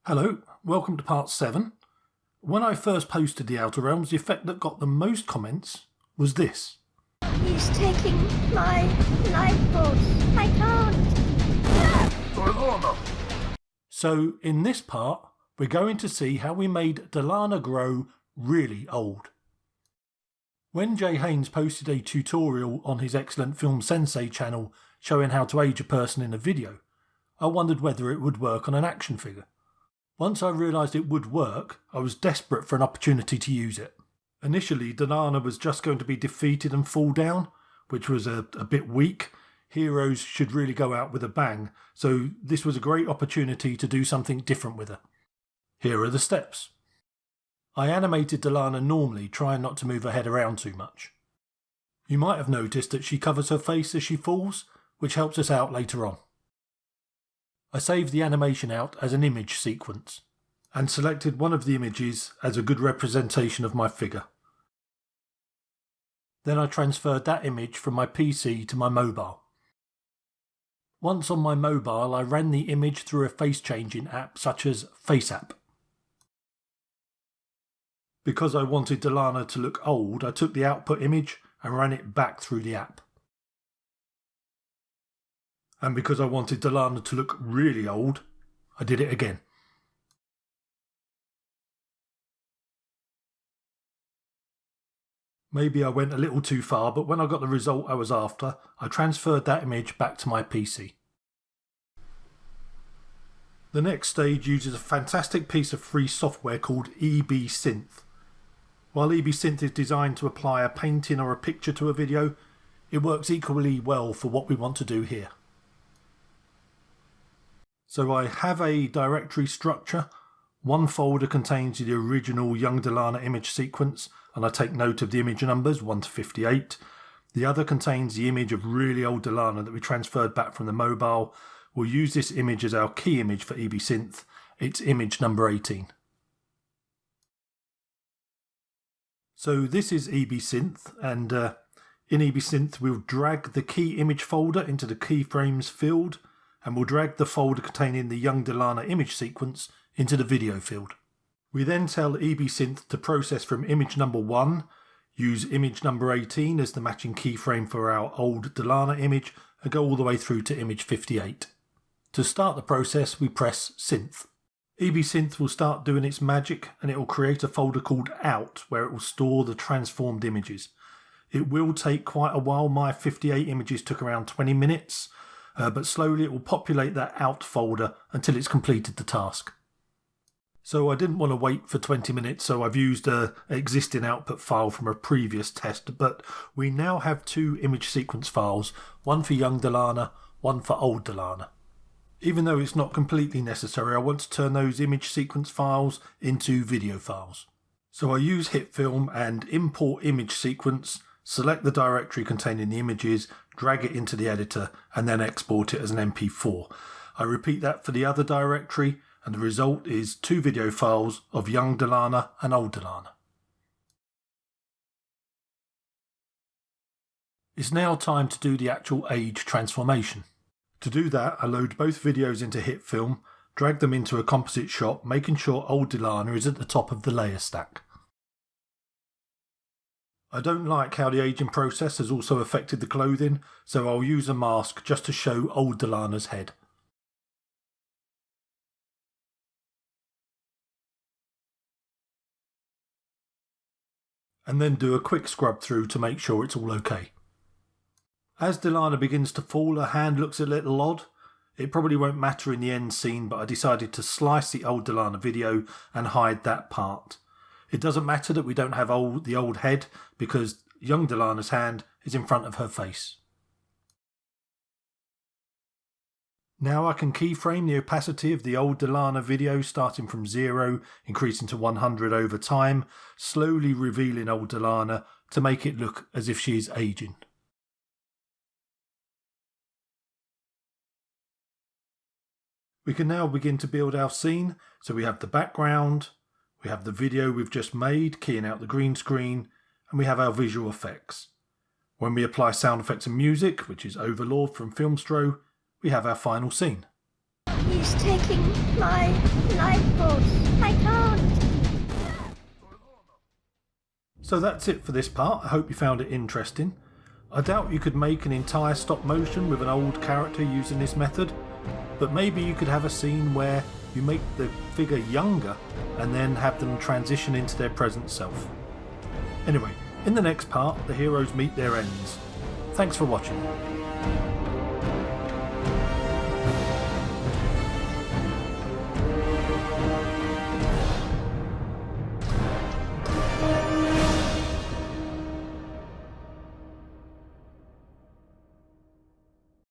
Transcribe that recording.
Hello, welcome to part 7. When I first posted the Outer Realms, the effect that got the most comments was this. He's taking my life force. I can't. So in this part, we're going to see how we made DILANA grow really old. When Jay Haynes posted a tutorial on his excellent Film Sensei channel showing how to age a person in a video, I wondered whether it would work on an action figure. Once I realised it would work, I was desperate for an opportunity to use it. Initially, DILANA was just going to be defeated and fall down, which was a bit weak. Heroes should really go out with a bang, so this was a great opportunity to do something different with her. Here are the steps. I animated DILANA normally, trying not to move her head around too much. You might have noticed that she covers her face as she falls, which helps us out later on. I saved the animation out as an image sequence, and selected one of the images as a good representation of my figure. Then I transferred that image from my PC to my mobile. Once on my mobile, I ran the image through a face changing app such as Faceapp. Because I wanted DILANA to look old, I took the output image and ran it back through the app. And because I wanted DILANA to look really old, I did it again. Maybe I went a little too far, but when I got the result I was after, I transferred that image back to my PC. The next stage uses a fantastic piece of free software called Ebsynth. While Ebsynth is designed to apply a painting or a picture to a video, it works equally well for what we want to do here. So I have a directory structure. One folder contains the original young DILANA image sequence, and I take note of the image numbers 1 to 58. The other contains the image of really old DILANA that we transferred back from the mobile. We'll use this image as our key image for Ebsynth. It's image number 18. So this is Ebsynth, and in Ebsynth we'll drag the key image folder into the keyframes field, and we'll drag the folder containing the young DILANA image sequence into the video field. We then tell Ebsynth to process from image number 1, use image number 18 as the matching keyframe for our old DILANA image, and go all the way through to image 58. To start the process, we press Synth. Ebsynth will start doing its magic, and it will create a folder called Out, where it will store the transformed images. It will take quite a while. My 58 images took around 20 minutes, but slowly it will populate that Out folder until it's completed the task. So I didn't want to wait for 20 minutes, so I've used an existing output file from a previous test, but we now have 2 image sequence files, one for young DILANA, one for old DILANA. Even though it's not completely necessary, I want to turn those image sequence files into video files. So I use Hitfilm and import image sequence, select the directory containing the images, drag it into the editor, and then export it as an MP4. I repeat that for the other directory, and the result is 2 video files of young DILANA and old DILANA. It's now time to do the actual age transformation. To do that, I load both videos into Hitfilm, drag them into a composite shot, making sure old DILANA is at the top of the layer stack. I don't like how the aging process has also affected the clothing, so I'll use a mask just to show old DILANA's head. And then do a quick scrub through to make sure it's all okay. As DILANA begins to fall, her hand looks a little odd. It probably won't matter in the end scene, but I decided to slice the old DILANA video and hide that part. It doesn't matter that we don't have the old head, because young DILANA's hand is in front of her face. Now I can keyframe the opacity of the old DILANA video starting from 0, increasing to 100 over time, slowly revealing old DILANA to make it look as if she is aging. We can now begin to build our scene, so we have the background, we have the video we've just made, keying out the green screen, and we have our visual effects. When we apply sound effects and music, which is Overlord from Filmstro, we have our final scene. He's taking my life force. I can't. So that's it for this part. I hope you found it interesting. I doubt you could make an entire stop motion with an old character using this method, but maybe you could have a scene where you make the figure younger and then have them transition into their present self. Anyway, in the next part, the heroes meet their ends. Thanks for watching.